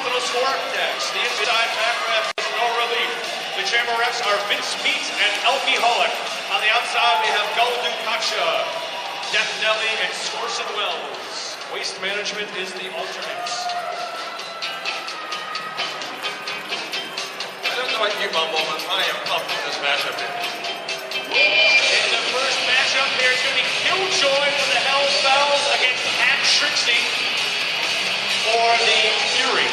something to score next. The inside back ref is no relief. The chamber refs are Vince Meat and Elkie Hollick. On the outside, we have Goldu Kacha, Death Nelly, and Scorson Wells. Waste Management is the alternates. I don't know what you mumble, but I am pumped with this matchup here. In the first matchup here, it's going to be Killjoy for the Hell's Bells against Pat Trixie for the Fury.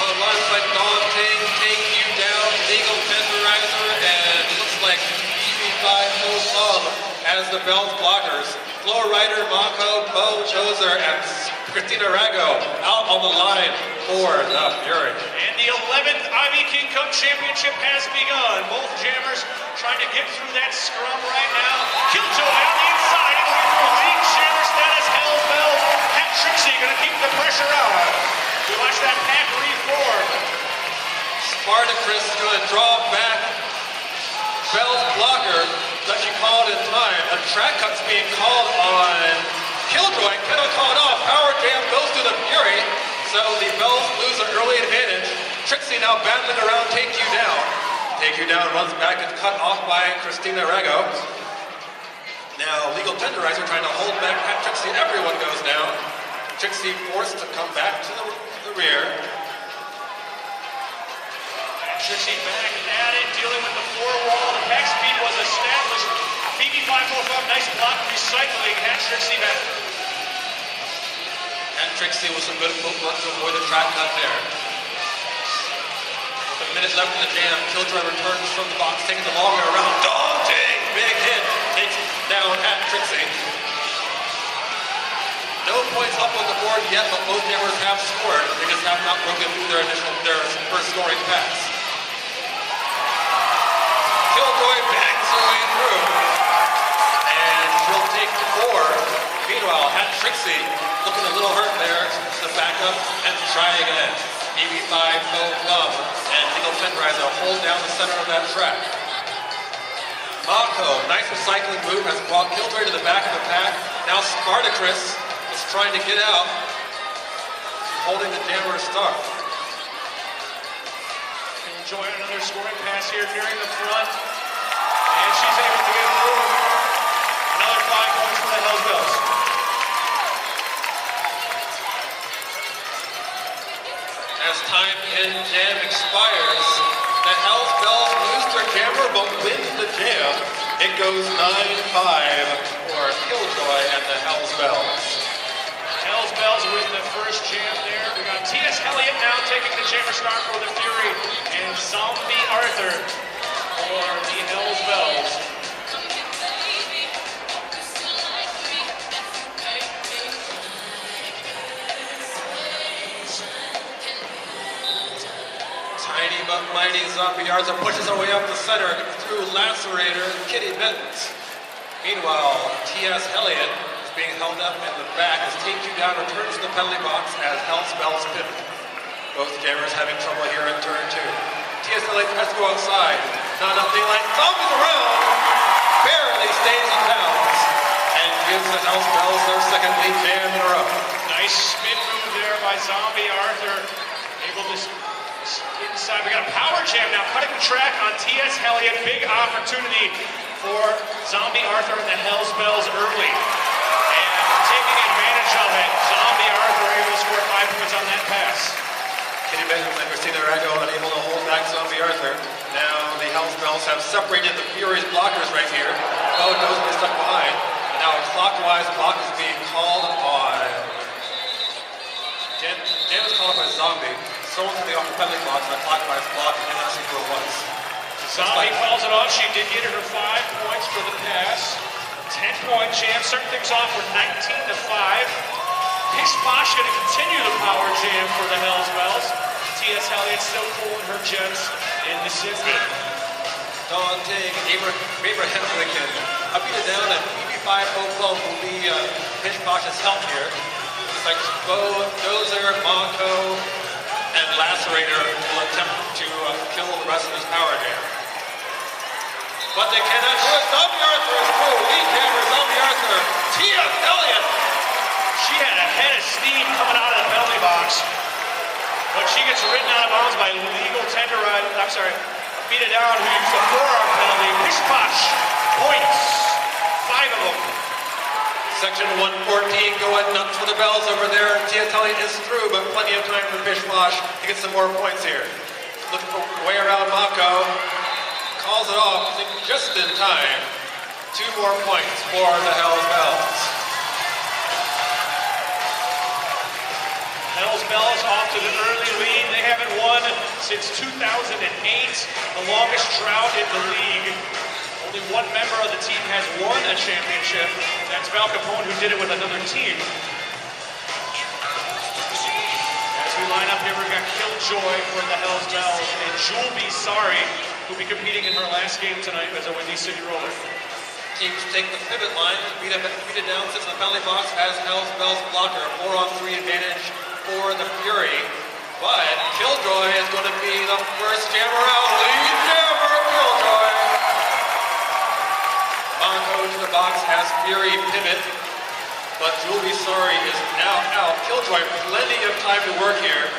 On the line by Daunting, Take You Down, Legal Tenderizer, and looks like BB5 Full Club as the Bells blockers. Flow Rider, Mako, Bo Choser, and Christina Rago out on the line for the Fury. And the 11th Ivy King Cup Championship has begun. Both jammers trying to get through that scrum right now. Killjoy on the inside, going through lead jammer status, Hell's Bells. Pat Trixie going to keep the pressure out. We watch that pack reform. Spartacus is going to draw back. Bell's blocker that she called in time. A track cut's being called on Killjoy. Cannot call it off. Power Jam goes to the Fury. So the Bells lose an early advantage. Trixie now battling around Take You Down. Take You Down runs back and cut off by Christina Rago. Now Legal Tenderizer trying to hold back Pat Trixie. Everyone goes down. Trixie forced to come back to the rear. Trixie back at it, dealing with the floor wall. The back speed was established. BB545, nice block recycling. Pat Trixie back. Pat Trixie with some good footwork to avoid the track cut there. With a minute left in the jam, Killjoy returns from the box, taking the long way around. Daunting! Big hit. Takes down Pat Trixie. No points up on the board yet, but both jammers have scored. They just have not broken through their first scoring pass. Killjoy bangs her way through, and she'll take 4. Meanwhile, Pat Trixie looking a little hurt there to back up and try again. BB5, no thumb, and Legal Tenderizer hold down the center of that track. Mako, nice recycling move, has brought Killjoy to the back of the pack. Now Spartacus is trying to get out, holding the jammer start. Enjoy another scoring pass here nearing the front. And she's able to get through. Another 5 points for the Hell's Bells. As time in jam expires, the Hell's Bells lose their jammer but win the jam. It goes 9-5 for Killjoy and the Hell's Bells. Hell's Bells win the first jam there. We got T.S. Elliott now taking the jammer start for the Fury, and Zombie Arthur for the Hell's Bells. Tiny but mighty Zombie Arthur pushes her way up the center through Lacerator and Kitty Mittens. Meanwhile, T.S. Elliott being held up in the back as Take You Down returns to the penalty box as Hell's Bells pivot. Both jammers having trouble here in turn 2. T.S. Elliott tries to go outside. Not enough daylight. Zombies around. Barely stays in bounds. And gives the Hell's Bells their second lead jam in a row. Nice spin move there by Zombie Arthur. Able to inside. We got a power jam now. Cutting the track on T.S. Elliott. Big opportunity for Zombie Arthur and the Hell's Bells early. Taking advantage of it, Zombie Arthur able to score 5 points on that pass. Kitty Mittens and Christina Rago unable to hold back Zombie Arthur. Now the Hell's Bells have separated the Fury's blockers right here. Bo knows they're stuck behind. And now a clockwise block is being called on. Jam was called up by Zombie. Someone coming off the penalty box and a clockwise block. I cannot see who it was. Zombie calls it off. She did get her 5 points for the pass. 10-point jam, starting things off with 19-5. Pish Posh going to continue the power jam for the Hell's Bells. T.S. Elliott still cooling her jets in the city. Daunting, Abraham Henrican. Up it down and BB5 will be Pish Posh's help here. Looks like Bo, Dozer, Mako, and Lacerator will attempt to kill the rest of his power jam. But they cannot do it. Zombie Arthur is through. Lead jammer, Zombie Arthur. T.S. Elliott. She had a head of steam coming out of the penalty box, but she gets ridden out of bounds by legal tenderizer. I'm sorry, beat it down, who used a forearm penalty. Pish-posh points, 5 of them. Section 114 going nuts for the bells over there. T.S. Elliott is through, but plenty of time for Pish-posh to get some more points here. Looking for way around Mako. Calls it off just in time. 2 more points for the Hell's Bells. Hell's Bells off to the early lead. They haven't won since 2008, the longest drought in the league. Only one member of the team has won a championship. That's Val Capone, who did it with another team. As we line up here, we've got Killjoy from the Hell's Bells and Jewel Be Sorry, who'll be competing in her last game tonight as a Windy City Roller. Teams take the pivot line, beat it down, sits in the penalty box, has Hell's Bells blocker, 4-on-3 advantage for the Fury. But Killjoy is going to be the first jammer out. Lead jammer, Killjoy. Mako to the box, has Fury pivot, but Jewel Be Sorry is now out. Killjoy, plenty of time to work here.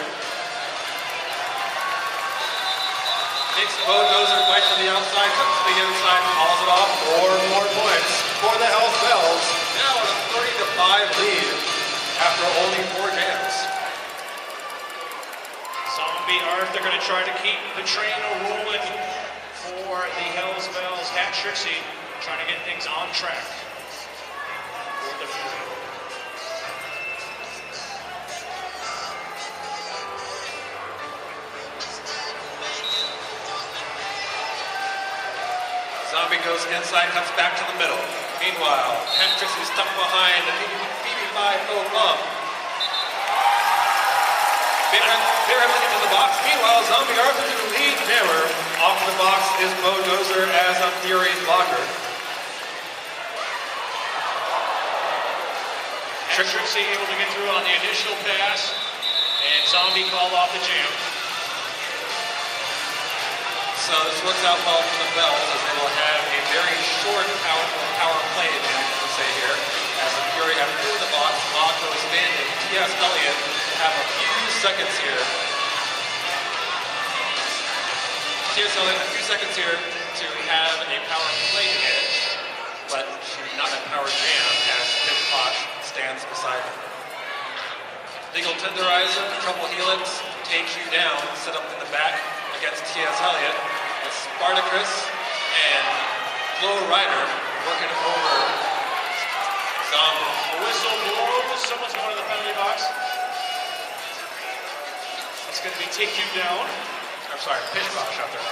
Takes the bulldozer, fight to the outside, comes to the inside, calls it off. 4 more points for the Hell's Bells. Now with a 30-5 lead after only 4 jams. Zombie Arthur going to try to keep the train rolling for the Hell's Bells. Hat Trixie trying to get things on track for the Fury. Zombie goes inside, comes back to the middle. Meanwhile, Hat Trixie stuck behind the BB5 bump. They're looking to the box. Meanwhile, Zombie Arthur to the lead jammer. Off the box is Bulldozer as a Fury's blocker. Hat Trixie able to get through on the initial pass, and Zombie called off the jam. So this works out well for the Bells as they will have a very short power play advantage, let's say here. As the Fury have through the box, Mako is standing. T.S. Elliott have a few seconds here. T.S. Elliott a few seconds here to have a power play advantage, but not a power jam as Pish-posh stands beside him. Legal tenderizer, triple helix, takes you down, set up in the back against T.S. Elliott. It's Spartacus and Flow Rider working over Zombie. The whistle blows, someone's going to the penalty box. It's going to be take you down. I'm sorry, Pish-posh out there.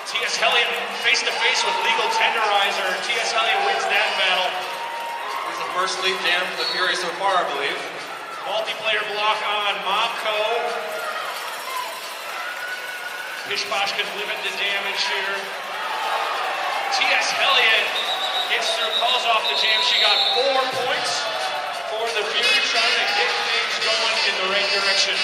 T.S. Elliott face to face with legal tenderizer. T.S. Elliott wins that battle. He's the first lead jam for the Fury so far, I believe. Multiplayer block on Mako. Pish-posh can limit the damage here. T.S. Elliott gets through, calls off the jam. She got 4 points for the Fury, trying to get things going in the right direction.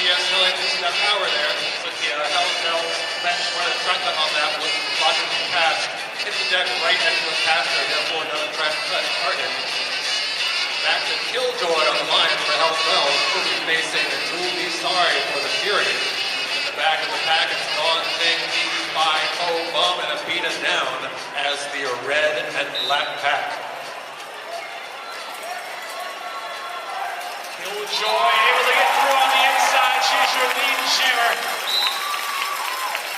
T.S. Elliott using that power there. So the Hell's Bells bench went a track cut on that with logic pass. Hit the deck right next to the passer, therefore another track cut target. Back to Killjoy on the line for the Hell's Bells. Who'll be facing the Jewel Be Sorry for the Fury. In the back of the pack, it's daunting BB5 bum and a beat him down as the red and black pack. Killjoy able to get through on the inside. She's your lead jammer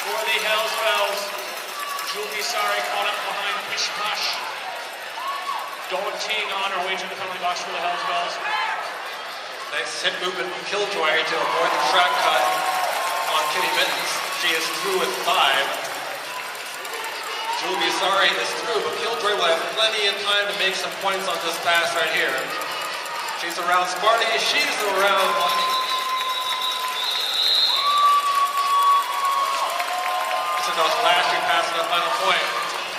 for the Hell's Bells. Jewel Be Sorry caught up behind Pish-posh. Daunting on her way to the penalty box for the Hell's Bells. Nice hit movement from Killjoy to avoid the track cut on Kitty Mittens. She is through with 5. Jewel Be Sorry is through, but Killjoy will have plenty of time to make some points on this pass right here. She's around Sparty, she's around Lonnie. This is those last 2 passes on the final point.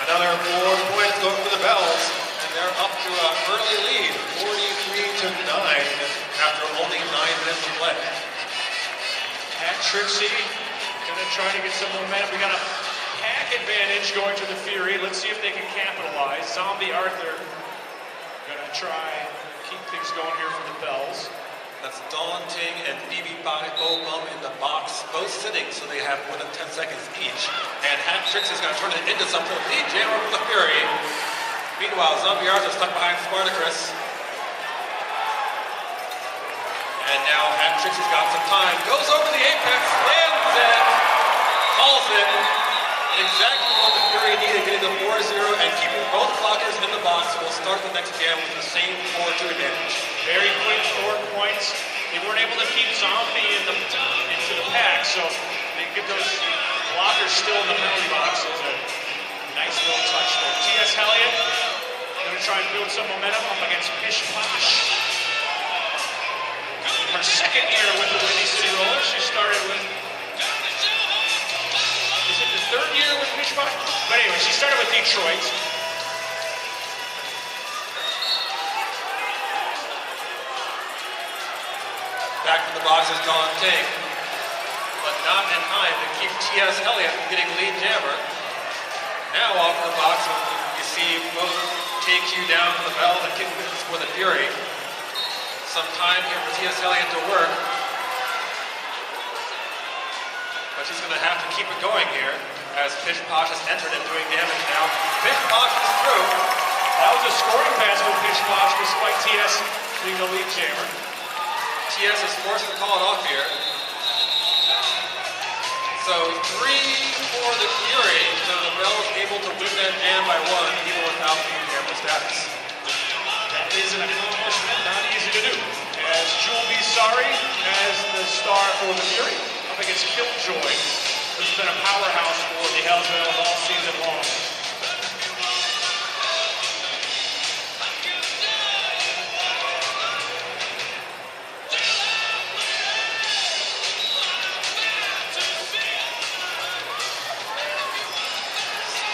Another 4 points going for the Bells. They're up to an early lead, 43-9, after only 9 minutes to play. Hat Trixie gonna try to get some momentum. We got a pack advantage going to the Fury. Let's see if they can capitalize. Zombie Arthur gonna try keep things going here for the Bells. That's Daunting and BB5 by Bout in the box, both sitting, so they have more than 10 seconds each. And Hat Trixie's going to turn it into something. Lead jammer with the Fury. Meanwhile, Zombie Arthur stuck behind Spartacus. And now Hat Trixie's got some time. Goes over the apex, lands it, calls it. Exactly what the Fury needed, getting the 4-0 and keeping both blockers in the box. Will start the next jam with the same 4-2 advantage. Very quick 4 points. They weren't able to keep Zombie into the pack, so they get those blockers still in the penalty box. It was a nice little touch there. T.S. Elliott going to try and build some momentum up against Pish Posh. Her second year with the Windy City Rollers. She started with, is it the 3rd year with Pish Posh? But anyway, she started with Detroit. Back to the box is Dawn Ting, but not in time to keep T.S. Elliott from getting lead jammer. Now off the box, you see both take you down to the bell and kick wins for the Fury. Some time here for T.S. Elliott to work, but she's going to have to keep it going here as Pish Posh has entered and doing damage now. Pish Posh is through. That was a scoring pass for Pish Posh despite T.S. being the lead jammer. T.S. is forced to call it off here. So 3 for the Fury, so the Bell is able to win that jam by 1 even without the jammer status. That is an accomplishment, not easy to do. As Jewel B. Sorry as the star for the Fury up against Killjoy, who's been a powerhouse for the Hells Bells all season long.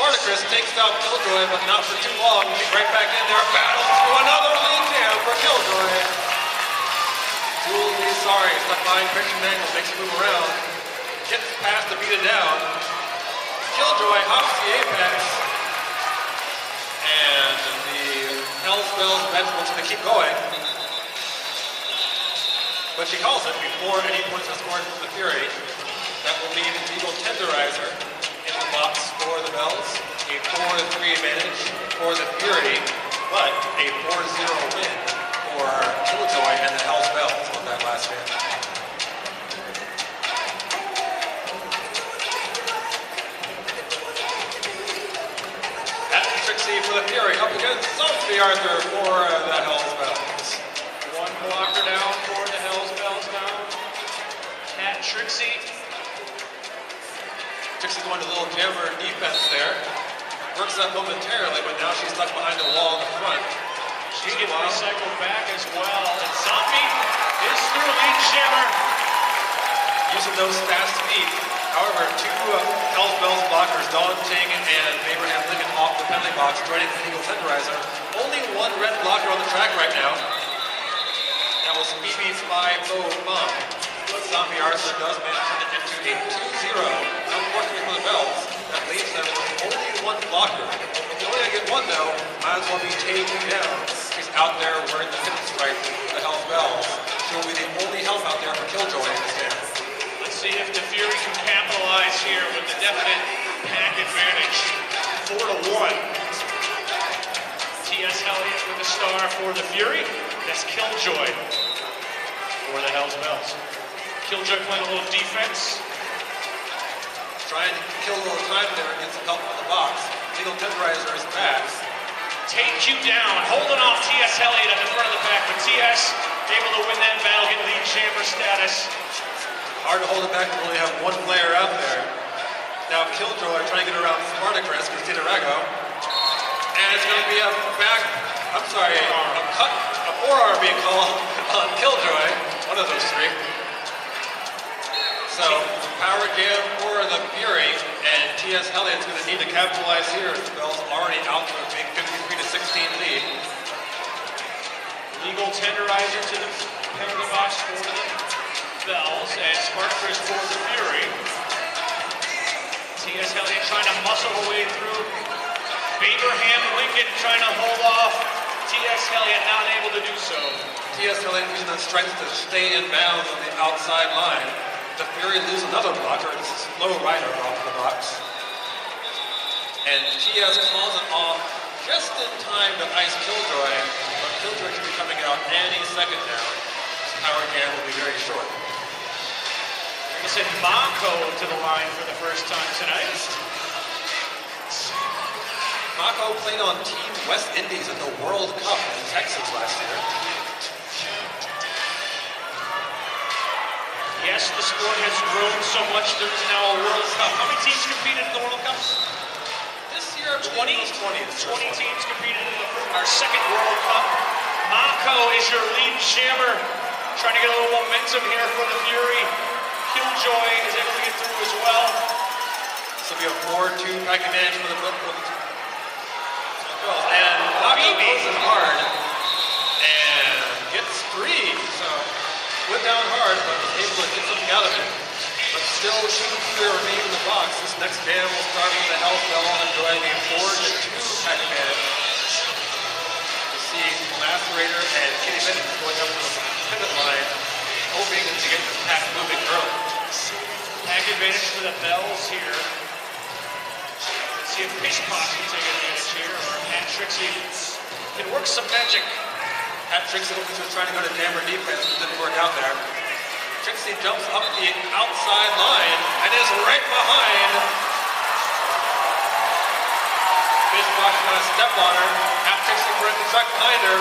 Spartacus takes out Killjoy, but not for too long. He's right back in there. Battle through another lead jam for Killjoy. Jewel B. Sorry, stuck behind Christian Mangle, makes him move around. Gets past to beat it down. Killjoy hops the apex. And the Hells Bells bench wants him to keep going. But she calls it before any points are scored from the Fury. That will leave Eagle Tenderizer in the box for the Bells. A 4-3 advantage for the Fury, but a 4-0 win for Killjoy and the Hells Bells on that last jam. Hat Trixie for the Fury up against Zombie Arthur for the Hells Bells. 1 blocker down for the Hells Bells now. Hat Trixie. Trixie going to a little jammer defense there. Works up momentarily, but now she's stuck behind the wall in the front. She gets recycled back as well. And Zombie is through lead jammer. Using those fast feet. However, 2 Hells Bells blockers, Dawn Ting and Abraham Lincoln off the penalty box, joining the Eagle Tenderizer. Only 1 red blocker on the track right now. That was BB Fly Bow Bomb. But Zombie Arthur does manage to get into a 2-0. Unfortunately for the Bells, that leaves them with only 1 blocker. If you only get 1 though, might as well be taking down. She's out there wearing the hidden stripe for the Hells Bells. She will be the only help out there for Killjoy in this game. Let's see if the Fury can capitalize here with the definite pack advantage. 4-1. T.S. Elliott with the star for the Fury. That's Killjoy for the Hells Bells. Killjoy playing a little defense. Trying to kill a little time there and get some help from the box. Eagle Tenderizer is back. Take you down, holding off T.S. Elliott at the front of the pack, but T.S. able to win that battle, get lead jammer status. Hard to hold it back when we only have 1 player out there. Now Killjoy trying to get around Spartacus, Christina Rago. And it's going to be a forearm being called on Killjoy. One of those 3. So, power jam for the Fury, and T.S. Elliott's going to need to capitalize here. The Bells already out to a big 53-16 lead. Eagle Tenderizer to the penalty box for the Bells, and Spartacus for the Fury. T.S. Elliott trying to muscle her way through. Abraham Lincoln trying to hold off T.S. Elliott not able to do so. T.S. Elliott using that strength to stay in bounds on the outside line. The Fury loses another blocker. This is Low Rider off the box. And T.S. calls it off just in time to ice Killjoy, but Killjoy should be coming out any second now. His power jam will be very short. We're going to send Mako to the line for the first time tonight. Mako played on Team West Indies at the World Cup in Texas last year. Yes, the sport has grown so much, there's now a World Cup. How many teams competed in the World Cup? This year, 20 teams competed in our second World Cup. Mako is your lead jammer, trying to get a little momentum here for the Fury. Killjoy is able to get through as well. This will be a 4-2 pack advantage for the book. And Mako goes in hard and gets 3. So went down hard, but was able to get something out of it. But still, should the Fury remain in the box, this next jam will start with the health bell and enjoy a 4-2 pack advantage. You see Lacerator and Kitty Bennett going up to the pivot line, hoping to get the pack moving early. Pack advantage for the Bells here. Let's see if Pishpot can take advantage here, or Pat Trixie can work some magic. Pat Trixie was trying to go to jammer defense, but didn't work out there. Trixie jumps up the outside line and is right behind. Pishpot is going to step on her. Pat Trixie breaks the track behind her.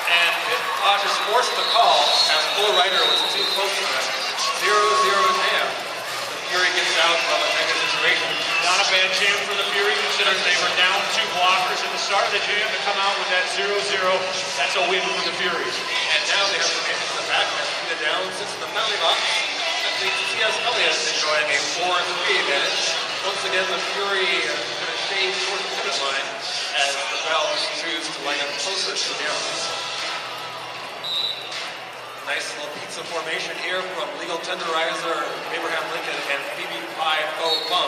And Pishpot is forced to call as Full Rider was too close to them. 0-0 jam. The Fury gets out of a negative situation. Not a bad jam for the Fury, considering they were down 2 blockers at the start of the jam to come out with that 0-0. That's a win for the Fury. And now they have to manage in the back. That's down since the penalty box. That leaves T.S. Elliott enjoying a 4-3 advantage. Once again, the Fury going to shade toward the pivot line as the Bells choose to line up closer to the arrows. Nice little pizza formation here from Legal Tenderizer, Abraham Lincoln, and Phoebe Pie O Bum.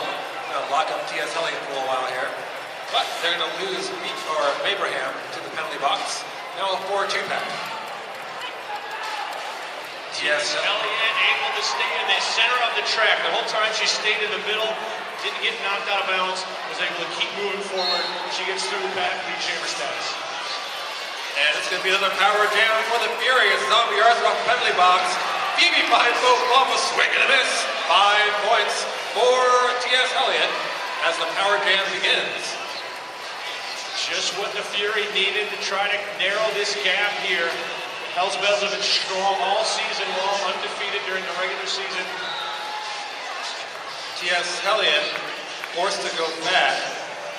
Going to lock up T.S. Elliott for a while here. But they're going to lose Abraham to the penalty box. Now a 4-2 pack. T.S. Elliott able to stay in the center of the track. The whole time she stayed in the middle, didn't get knocked out of bounds, was able to keep moving forward. She gets through the pack, lead jammer status. And it's going to be another power jam for the Fury as Zombie Arthur off the penalty box. Phoebe finds both off a swing and a miss. 5 points for T.S. Elliott as the power jam begins. Just what the Fury needed to try to narrow this gap here. Hell's Bells have been strong all season long, undefeated during the regular season. T.S. Elliott forced to go back,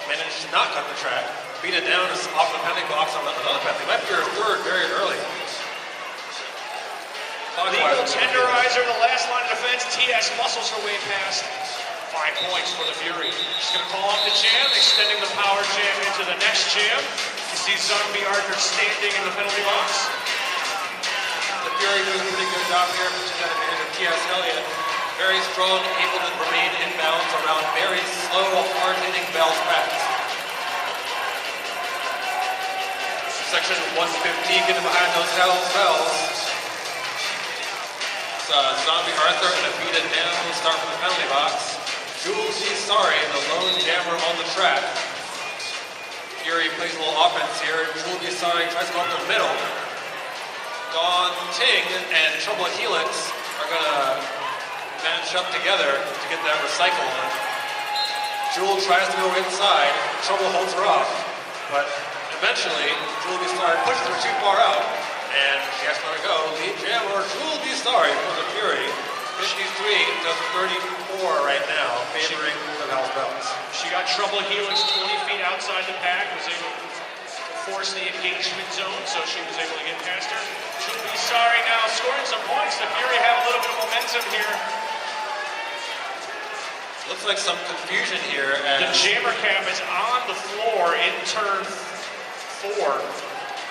managed to not cut the track, beat it down off the penalty box on another penalty. Might be her 3rd very early. Legal Tenderizer, the last line of defense. T.S. muscles her way past. 5 points for the Fury. She's going to call off the jam, extending the power jam into the next jam. You see Zombie Arthur standing in the penalty box. The Fury doing a pretty good job here, pushing that advantage of T.S. Elliott. Very strong, able to remain in bounds around very slow, hard-hitting Bells packs. Section 115 getting behind those Hell's Bells. Zombie Arthur going to beat it down, start from the penalty box. Jules Be Sorry, the lone jammer on the track. Fury plays a little offense here. Jules Be Sorry tries to go up the middle. Dawn Ting and Trouble Helix are going to match up together to get that recycle on. Jewel tries to go inside. Trouble holds her off. But eventually, Jewel Be Sorry pushes her too far out. And she has to let her go. Lead jammer, Jewel Be Sorry for the Fury. 53 to 34 right now, favoring the Hell's Bells. She got Trouble Helix 20 feet outside the pack, was able to force the engagement zone, so she was able to get past her. She'll Be Sorry now, scoring some points. The Fury have a little bit of momentum here. Looks like some confusion here. The jammer cap is on the floor in turn 4.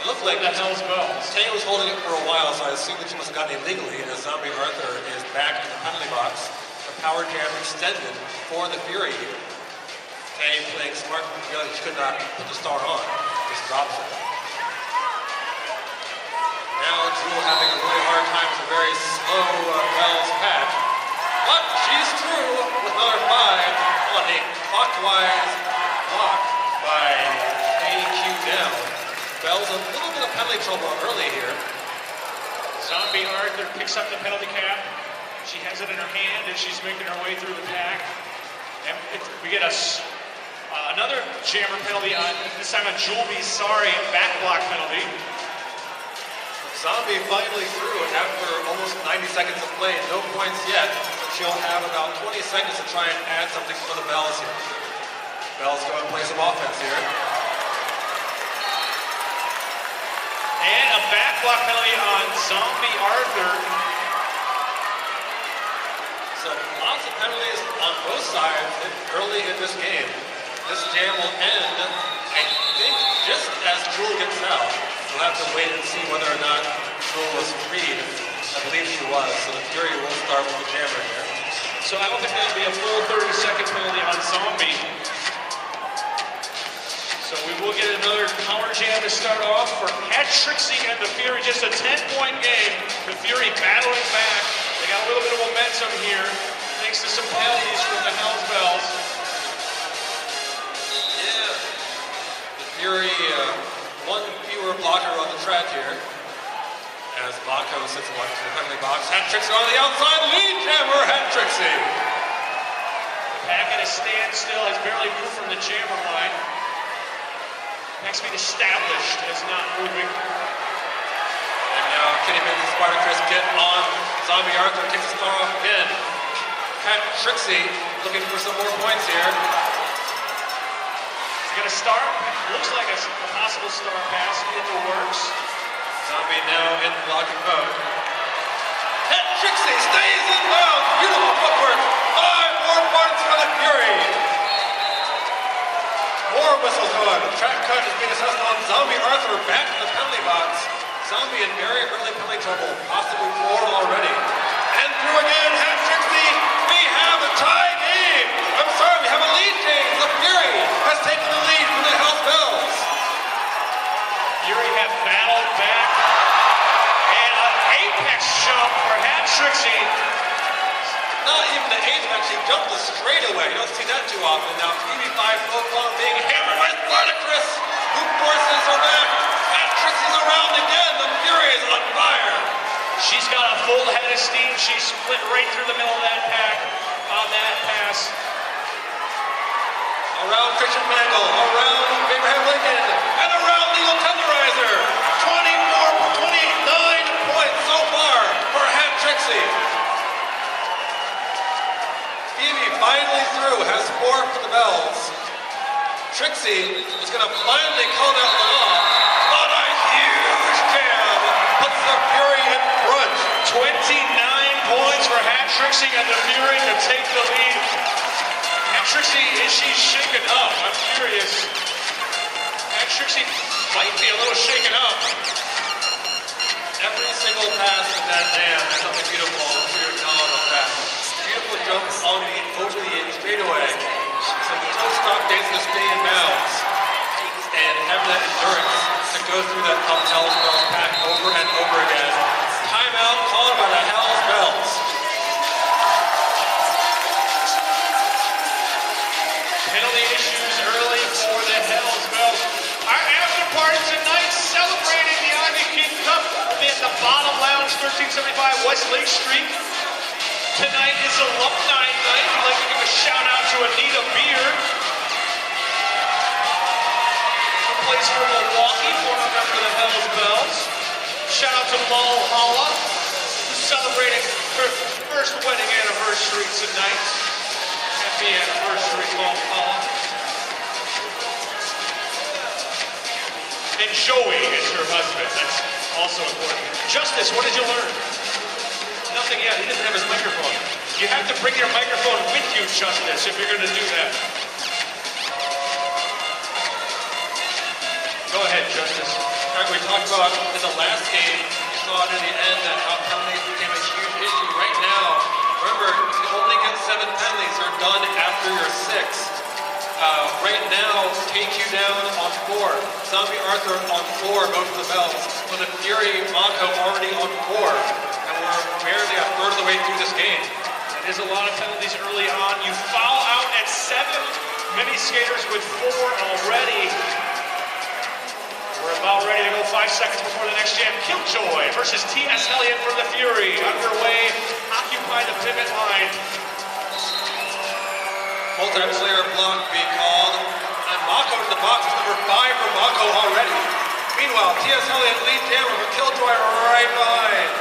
It looked like the Hell's Bells. Tay was holding it for a while, so I assume that she must have gotten illegally. As Zombie Arthur is back in the penalty box, the power jam extended for the Fury here. Tay playing smart, realized she could not put the star on, just drops it. now Jewel having a really hard time with a very slow Bell's patch. But she's through with another 5 on a clockwise block by AQ down. Bell's a little bit of penalty trouble early here. Zombie Arthur picks up the penalty cap. She has it in her hand and she's making her way through the pack. And we get another jammer penalty on, this time a WCR back block penalty. Zombie finally through after almost 90 seconds of play. No points yet. She'll have about 20 seconds to try and add something for the Bells here. Bells going to play some offense here. And a back block penalty on Zombie Arthur. So lots of penalties on both sides early in this game. This jam will end, I think, just as Jewel gets out. We'll have to wait and see whether or not Jewel was freed. I believe she was, so the Fury will start with the jammer here. So I don't think that'll be a full 30-second penalty on Zombie. So we will get another power jam to start off for Hat Trixie and the Fury. Just a 10-point game. The Fury battling back. They got a little bit of momentum here, thanks to some penalties from the Hells Bells. Yeah. The Fury, one fewer blocker on the track here. As Mako sits in the penalty box. Hat Trixie on the outside. Lead jammer, Hat Trixie. Pack at a standstill, has barely moved from the jammer line. Pack speed established, is not moving. And now Kitty Min's Spartacus get on Zombie Arthur, takes the star off again. Hat Trixie looking for some more points here. He's got a star, looks like a possible star pass in the works. Zombie now in blocking mode. Hat Trixie stays in bounds. Beautiful footwork. 5 more points for the Fury. More whistles going. The track cut is being assessed on Zombie Arthur back in the penalty box. Zombie in very early penalty trouble, possibly 4 already. And through again, Hat Trixie. We have a tie game. I'm sorry, we have a lead change. The Fury has taken the lead from the Hells Bells. Fury have battled back. And an apex jump for Hat Trixie. Not even the apex, he jumped the straightaway. You don't see that too often. Now, TV5 Oakland being hammered by Spartacus, who forces her back. Hat Trixie's around again. The Fury is on fire. She's got a full head of steam. She split right through the middle of that pack on that pass. Around Christian Mangle, around Abraham Lincoln, and around Legal Tenderizer. 29 points so far for Hat Trixie. Phoebe finally through, has 4 for the Bells. Trixie is going to finally call out the law, but a huge jam puts the Fury in front. 29 points for Hat Trixie and the Fury to take the lead. Hat Trixie, is she shaken up? I'm curious. Hat Trixie might be a little shaken up. Every single pass of that jam is something beautiful for your talent on that. Beautiful jumps on the over the straightaway. Some toe stop dates to stay in bounds. And have that endurance to go through that Hells Bells pack over and over again. Timeout called by the Hells Bells. Penalty issues early for the Hells Bells. Our after party tonight celebrating the Ivy King Cup. We'll be at the Bottom Lounge, 1375 West Lake Street. Tonight is alumni night. We'd like to give a shout out to Anita Beer, who plays for Milwaukee, former member of the Hells Bells. Shout out to Mulhalla, who's celebrating her first wedding anniversary tonight. Happy anniversary, Mulhalla. And Joey is her husband. That's also important. Justice, what did you learn? Nothing yet. He doesn't have his microphone. You have to bring your microphone with you, Justice, if you're going to do that. Go ahead, Justice. All right, we talked about in the last game, you saw it in the end that how penalties became a huge issue. Right now, remember, you only get 7 penalties. They're done after your 6. Right now, KQ down on 4. Zombie Arthur on 4, both of the bells. With the Fury Mako already on 4. And we're barely a third of the way through this game. It is a lot of penalties early on. You foul out at 7. Mini skaters with 4 already. We're about ready to go 5 seconds before the next jam. Killjoy versus TS Hellion for the Fury. Underway, occupy the pivot line. Multi-player block being called. And Mako to the box. Number 5 for Mako already. Meanwhile, TS Hellion lead jammer with Killjoy right behind.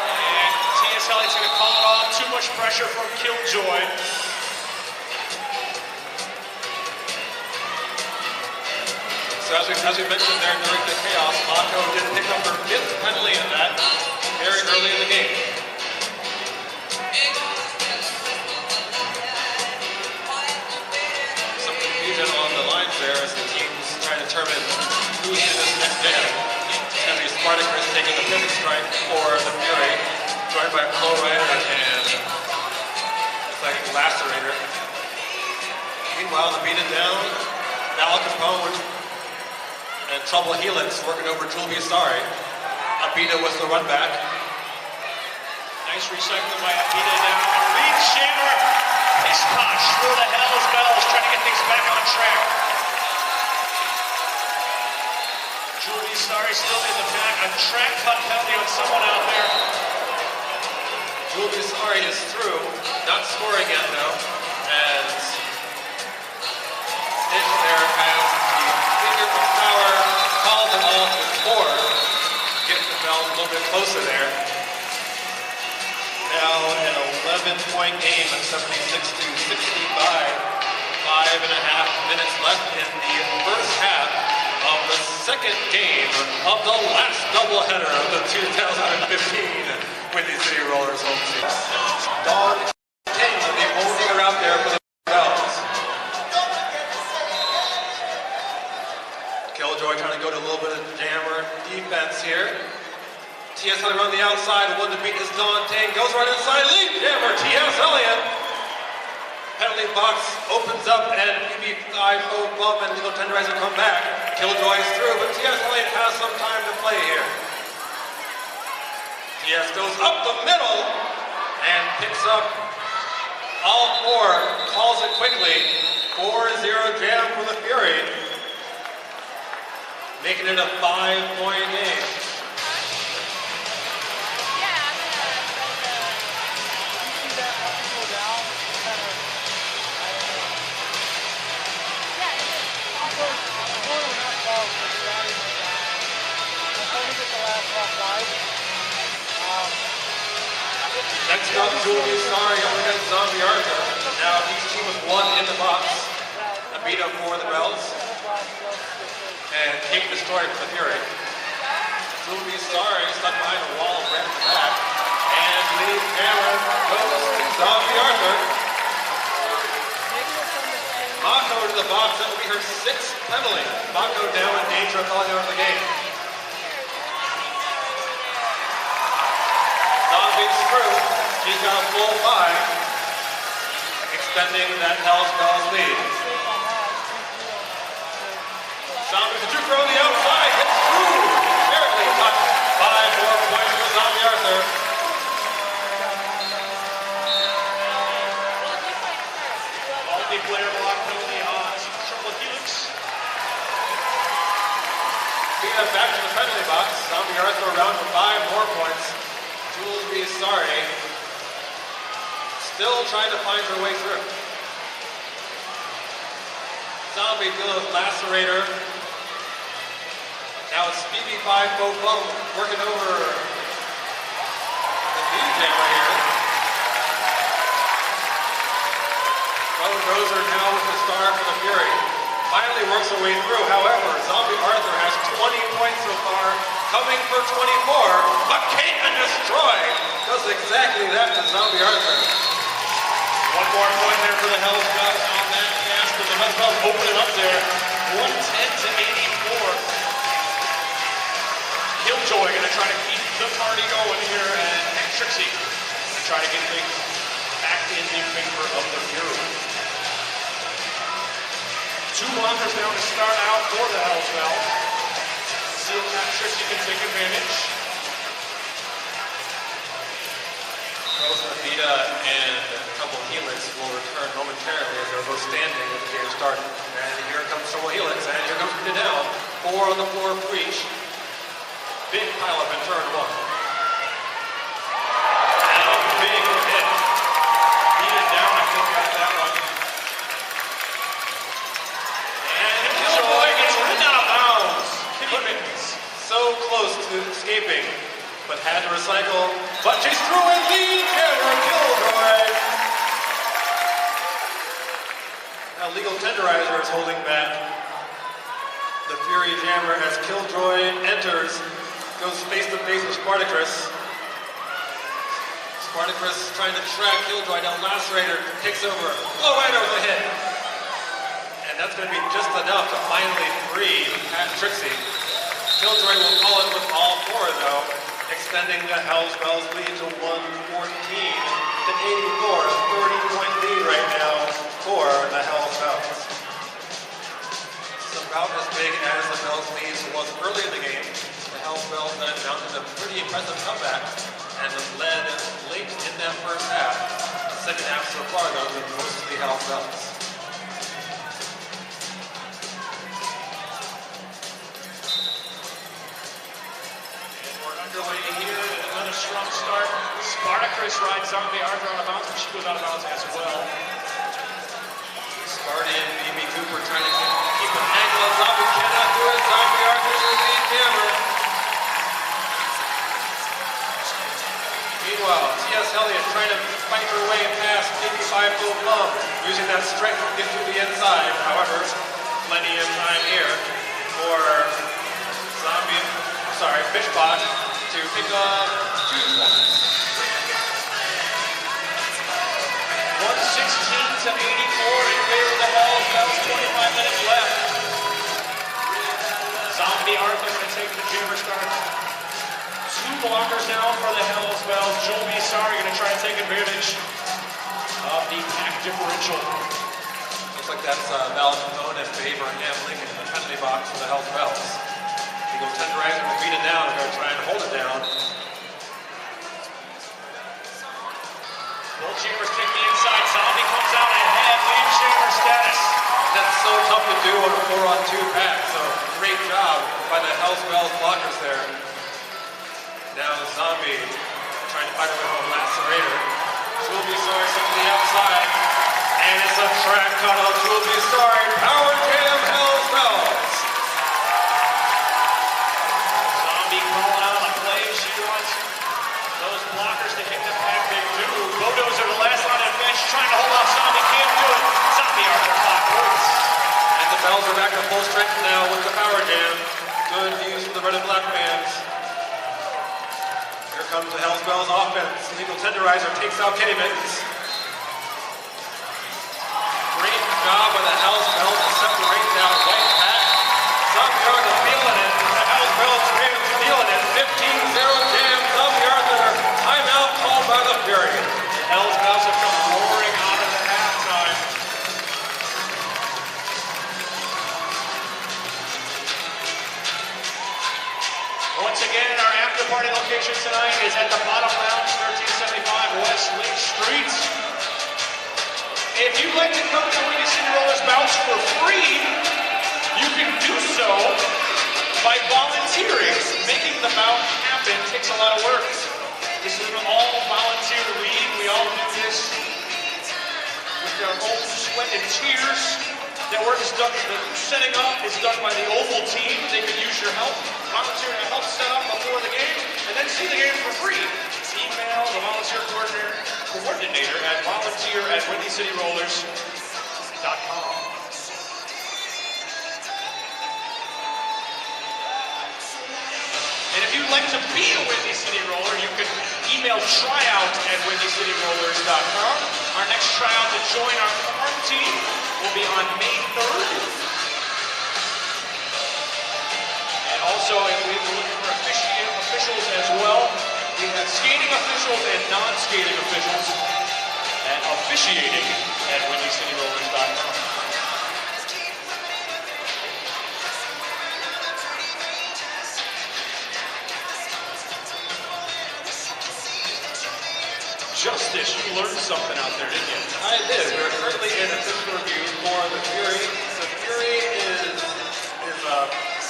And TS Hellion's going to call it off. Too much pressure from Killjoy. So as we mentioned there during the chaos, Mako did pick up her 5th penalty in that very early in the game. Some confusion on the lines there as the teams try to determine who's in this next jam. It's going to be Spartacus taking the pivot strike for the Fury, joined by Flow Rider and it's like Lacerator. Meanwhile, the beaten down, Al Capone and Trouble Helix working over Julie Asari. Abita with the run back. Nice recycling by Abita down. Lead jammer. Pish-posh for the Hell's Bells, trying to get things back on track. Julie Asari still in the back. A track cut penalty on someone out there. Julie Asari is through. Not scoring yet though. As Stitch there has the power, calls it off with 4. Getting the Bells a little bit closer there. Now an 11-point game at 76-65. 5.5 minutes left in the first half of the second game of the last doubleheader of the 2015 Windy City Rollers home season. Dawn King will be holding her out there for the Bells. Killjoy trying to go to a little bit of jammer defense here. TS Hellion on the outside, one to beat is Dawn Tang, goes right inside, lead jammer, TS Hellion. Penalty box opens up and PB5 bump and Legal Tenderizer come back. Killjoy is through, but TS Hellion has some time to play here. TS goes up the middle and picks up all 4, calls it quickly. 4-0 jam for the Fury. Making it a 5-point game. Next up, Julie Asari up against Zombie Arthur. Now each team with 1 in the box. A beat up for the Bells. And Cape Destroyer for the Fury. Julie Asari stuck behind a wall right at the back. And lead camera goes to Zombie Arthur. Mako to the box, that will be her 6th penalty. Mako down in danger of falling out of the game. Zombie's through. She's got a full 5, extending that Hell's Bells lead. Zombie with the juke on the outside, gets through. Barely touched. 5 more points for Zombie Arthur. Multiplayer block penalty on Trouble Helix. Beat back to the penalty box. Zombie Arthur around for 5 more points. Julie Asari still trying to find her way through. Zombie dealing with Lacerator. Now it's BB5 Bout working over the lead jammer here. Roser now with the star for the Fury. Finally works her way through. However, Zombie Arthur has 20 points so far, coming for 24, but Kate and Destroy does exactly that to Zombie Arthur. 1 more point there for the Hell's Bells on that cast, but the Hell's Bells open it up there. 110-84. Killjoy gonna try to keep the party going here, and Trixie gonna try to get things back in the favor of the Fury. 2 blockers down to start out for the Hells Bells. See if Matt Trixie can take advantage. Both Avita and a couple Helix will return momentarily as they're both standing with the game started. And here comes some Helix, and here comes Avita down. 4 on the floor for each. Big pileup in turn 1. And a big hit. Beat it down, I think, got that one. And Killjoy gets ridden out of bounds. So close to escaping, but had to recycle. But she's through in lead jammer, Killjoy. Now legal tenderizer is holding back the Fury Jammer as Killjoy enters, goes face to face with Spartacus. Spartacus trying to track Killjoy down. Lacerator takes over. Blow right over the hit. And that's going to be just enough to finally free Pat Trixie. Killjoy will call it with all 4 though, extending the Hells Bells lead to 114 to 84. A 30-point lead right now for the Hells Bells. It's about as big as the Bells lead was early in the game. The Hells Bells then mounted a pretty impressive comeback and led late in that first half. The second half so far though has been mostly Hells Bells. Underway here, another strong start. Spartacus rides Zombie Arthur on a bounce, but she goes out of bounds as well. Sparty and BB Cooper trying to keep an angle on Zombie, cannot do it. Zombie Arthur's the lead jammer. Meanwhile, T.S. Elliott trying to fight her way past maybe 5-foot plum, using that strength to get to the inside. However, plenty of time here for Fishbot to pick up 2 points. 116 to 84 in favor of the Hells Bells, 25 minutes left. Zombie Arthur going to take the jammer start. 2 blockers now for the Hells Bells. Joel WCR going to try and take advantage of the pack differential. Looks like that's Val Capone and Abraham Lincoln in the penalty box for the Hells Bells. He goes tenderizer to beat it down and they're trying to hold it down. Both jammers take the inside. Zombie comes out ahead. Lead jammer status. That's so tough to do on a 4-on-2 pack. So great job by the Hells Bells blockers there. Now Zombie trying to fight away from Lacerator. She'll be sorry to the outside. And it's a track cut on She'll be sorry. Power jam Hells Bells. Zombie calling out a play. She wants those blockers to hit the pack. They do. Bulldozer the last line of bench trying to hold off Zombie. Can't do it. Zombie Arthur clock points. And the Bells are back to full strength now with the power jam. Good news for the red and black fans. Here comes the Hells Bells offense. Legal tenderizer takes out Kenny Mittens. Great job by the Hells Bells to separate that white pack. Zombie Arthur feeling it. The Hells Bells feeling it. 15-0 jam. Zombie Arthur. Timeout called by the Fury. The Hells Bells have come roaring out of the halftime. Once again, our after party location tonight is at the Bottom Lounge, 1375 West Lake Street. If you'd like to come to Windy City Rollers Bouts for free, you can do so by volunteering. Making the bout happen takes a lot of work. This is an all-volunteer league. We all do this with our own sweat and tears. That work is done, the setting up is done by the Oval team. They can use your help, volunteer to help set up before the game, and then see the game for free. Email the volunteer coordinator at volunteer@WindyCityRollers.com. And if you'd like to be a Windy City Roller, you can email tryout@WindyCityRollers.com. Our next tryout to join our farm team will be on May 3rd. And also, if we're looking for officials as well, we have skating officials and non-skating officials and officiating at WindyCityRollers.com. Justice, you learned something out there, didn't you? I did. We're currently in a physical review for the Fury. The Fury is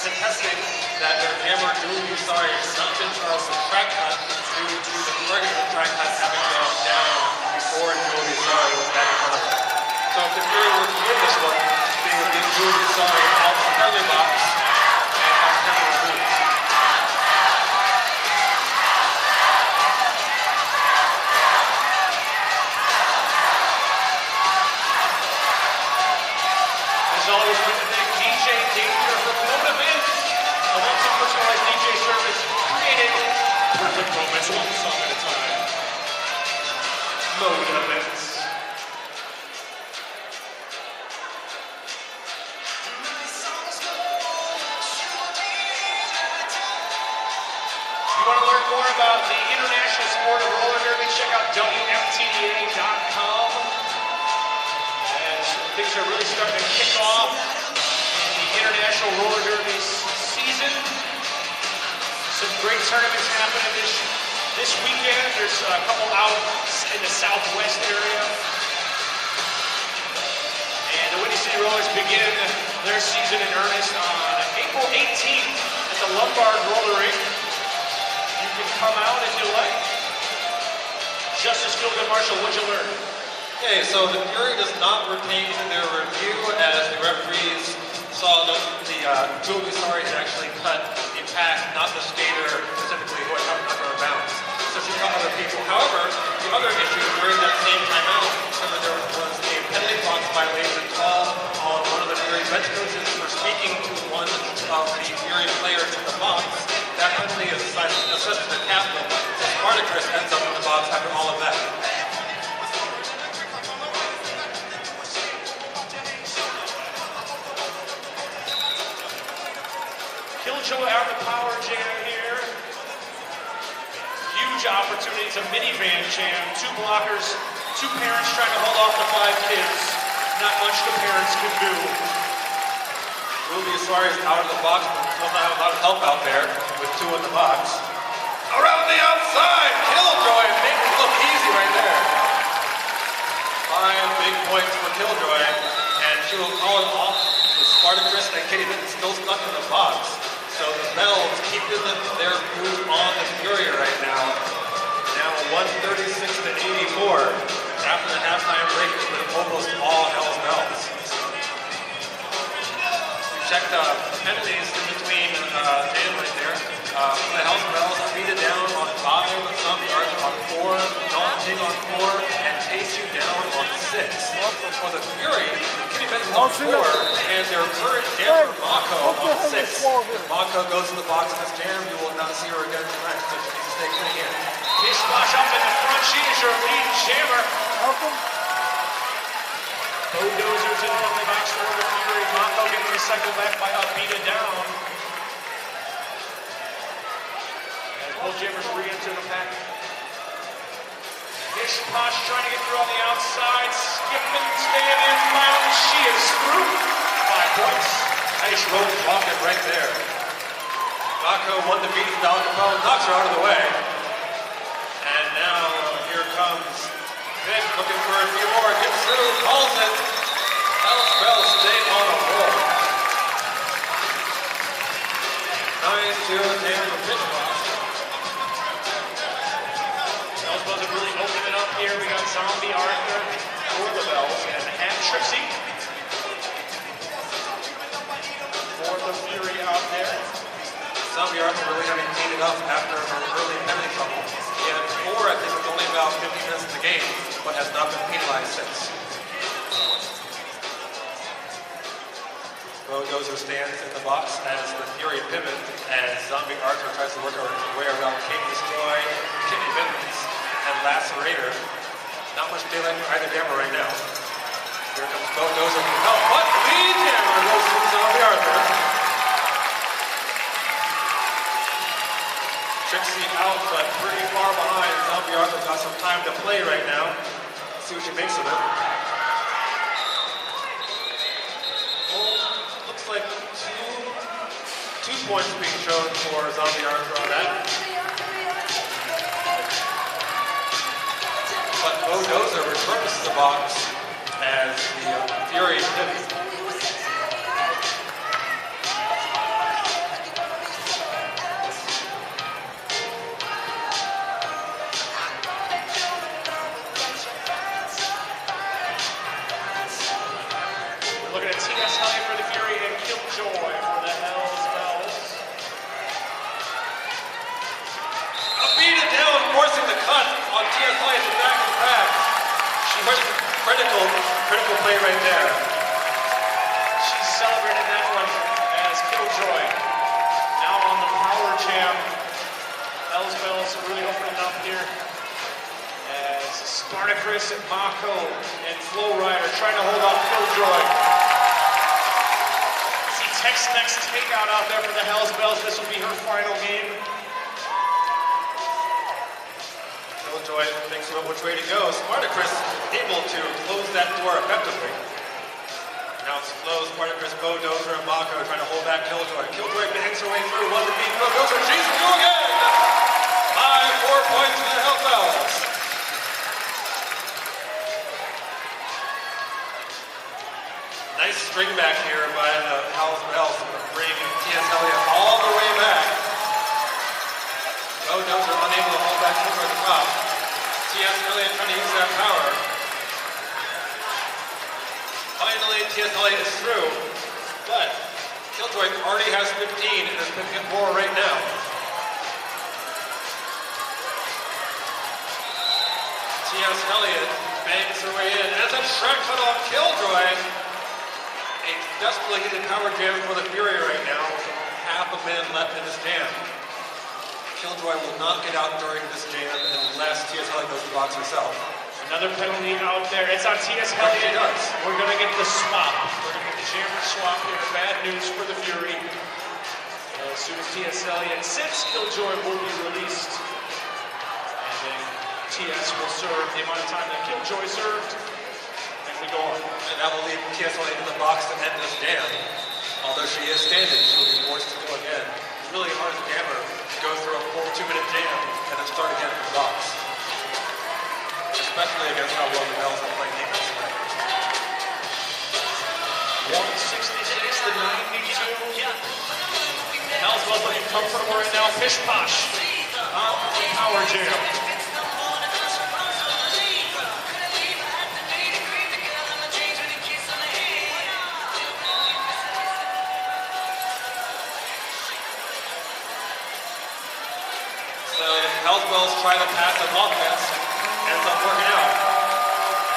contesting that their jammer WCR should not been charged with track cut due to the regular track cut having gone down before WCR was back in front of it. So if the Fury were to win this one, they would get WCR out of the penalty box and have penalty moves. As always, we'd like to thank DJ Danger for Bout events. A once-in personalized DJ service created perfect moments, one song at a time. Bout events. You want to learn more about the international sport of roller derby? Check out WFTDA.com. As things are really starting to kick off in the international roller derby season. Some great tournaments happening this weekend. There's a couple out in the southwest area. And the Windy City Rollers begin their season in earnest on April 18th at the Lombard Roller Rink. You can come out if you like. Justice Gilgan Marshall, what'd you learn? Okay, so the Fury does not retain their review as the referees saw that the WCR had actually cut the pack, not the skater specifically who had come under a bounce. So she caught other people. However, the other issue during that same timeout, there was a penalty box violation call on one of the Fury bench coaches for speaking to one of the Fury players in the box. That penalty is assessed to the captain. So Spartacus ends up in the box after all of that. Killjoy out the power jam here. Huge opportunity. It's a minivan jam. 2 blockers, 2 parents trying to hold off the 5 kids. Not much the parents can do. WCR is out of the box, but still not have a lot of help out there with 2 in the box. Around the outside, Killjoy makes it look easy right there. 5 big points for Killjoy, and she will call it off with Spartacus and Kitty Vinton still stuck in the box. So the Bells keeping their move on the Fury right now. Now 136 to 84. After the halftime break, it's been almost all Hell's Bells. We checked penalties in between Dan right there. For the Hell's Bells, Rita down on 5, Zombie Arthur on 4, Dawn Jig on 4, and Tasty down on 6. For the Fury, Kitty Benton on 4, and their current jammer, Mako, on 6. If Mako goes to the box in this jam, you will not see her again tonight, so she needs to stay clean in. Kishwash up in the front. She is your lead jammer. Bulldozers in the penalty box for the Fury. Mako getting recycled back by Abita down. Both jammers re-enter the pack. Kishwash trying to get through on the outside. Skipping, staying in, found. She is through. 5 points. Nice road pocket right there. Mako won the beat from Al Capone, knocks her out of the way. And now here comes Vic looking for a few more. Gets through, calls it. Hell's Bells stay on a roll. 9-2 down to Kishwash. Bells are really opening it up here. We got Zombie Arthur for the Bells and Ham Trixie for the Fury out there. Zombie Arthur really having cleaned it up after her early penalty trouble. He had 4, I think, with only about 50 minutes in the game, but has not been penalized since. Bulldozer stands in the box as the Fury pivot, as Zombie Arthur tries to work her way around King Destroy, Kitty Vinton's, and Lacerator. Not much daylight for either jammer right now. Here comes Bulldozer for help, but lead jammer goes to Zombie Arthur. Trixie out, but pretty far behind. Zombie Arthur got some time to play right now. Let's see what she makes of it. Well, looks like two points being shown for Zombie Arthur on that. but Bulldozer repurposes the box as the Fury pivots. Looking at T.S. Hellion for the Fury and Killjoy for the Hells Bells. A beat it down, forcing the cut on T.S. Hellion's back and crack. She was critical play right there. She celebrated that one as Killjoy. Now on the power jam. Hells Bells really opening up here. As Spartacus and Mako and Flow Rider trying to hold off Killjoy. See Tex-Mex takeout out there for the Hells Bells. This will be her final game. Killjoy thinks about which way to go. Spartacus able to close that door effectively. Now it's Flow, Spartacus, Bulldozer, and Mako trying to hold back Killjoy. Killjoy bangs her way through. One to beat Bulldozer. She's through again! High 4 points for the Hells Bells. Nice string back here by the Hells Bells to bring T.S. Hellion all the way back. Bulldozer unable to hold back Killjoy at the top. T.S. Hellion trying to use that power. Finally, T.S. Hellion is through, but Killjoy already has 15 and is picking up more right now. T.S. Hellion bangs her way in. As a track cut off Killjoy. A desperately needed power jam for the Fury right now. Half a minute left in this jam. Killjoy will not get out during this jam unless T.S. Hellion goes to the box herself. Another penalty out there. It's on T.S. Hellion. She does. We're going to get the swap. We're going to get the jammer swap here. Bad news for the Fury. As soon as T.S. Hellion sits, Killjoy will be released. And then T.S. will serve the amount of time that Killjoy served. And we go on. And that will leave T.S. Hellion in the box to end this jam. Although she is standing, she'll be forced to go again. It's really hard as a jammer to go through a full 2-minute jam and then start again in the box. Especially against how well the Bells are playing defense tonight. 166 to 92. Hells Bells looking comfortable right now. Pish Posh on the power jam. So if Hells Bells try to pass an offense, ends up working out.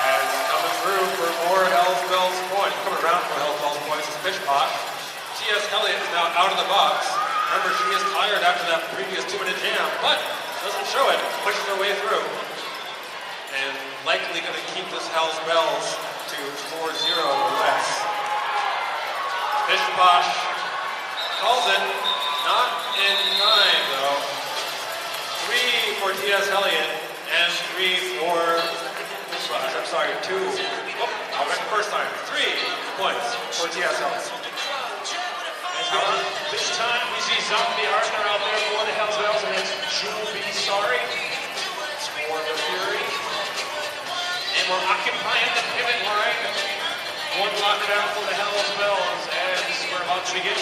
As coming through for more Hells Bells points, coming around for Hells Bells points is Pish Posh. T.S. Hellion is now out of the box. Remember, she is tired after that previous 2-minute jam, but doesn't show it, pushes her way through. And likely going to keep this Hells Bells to 4-0 or less. Pish Posh calls it, not in time though. 3 for T.S. Hellion and 3 for Pish Posh. I'm sorry, 2. Oh, I'll make the first time. 3 points for T.S. Hellion. This time we see Zombie Arthur out there for the Hells Bells, and it's Jewel Be Sorry for the Fury. And we're occupying the pivot line. One lockdown for the Hells Bells as we're about to begin.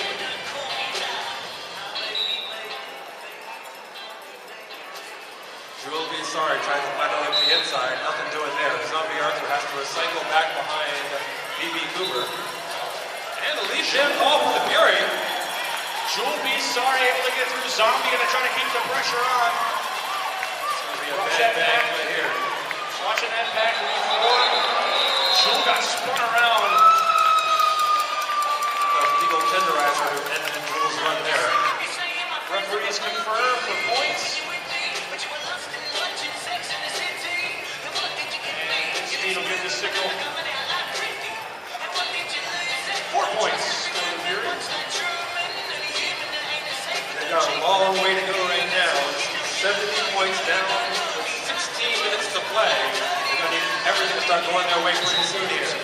Jewel Be Sorry trying to find out at the inside. Nothing doing there. Zombie Arthur has to recycle back behind B.B. Cooper. And a lead jam call for the Fury. Jewel Be Sorry able to get through Zombie, gonna try to keep the pressure on. It's going to be a bad bag right here. Watching that back lead forward. Jewel got spun around. The legal tenderizer who ended Jewel's run there. Referees confirm for points. And Speed will get the signal. 4 points for the Fury. They've got a long way to go right now. 70 points down with 16 minutes to play. They're going to need everything to start going their way pretty soon here.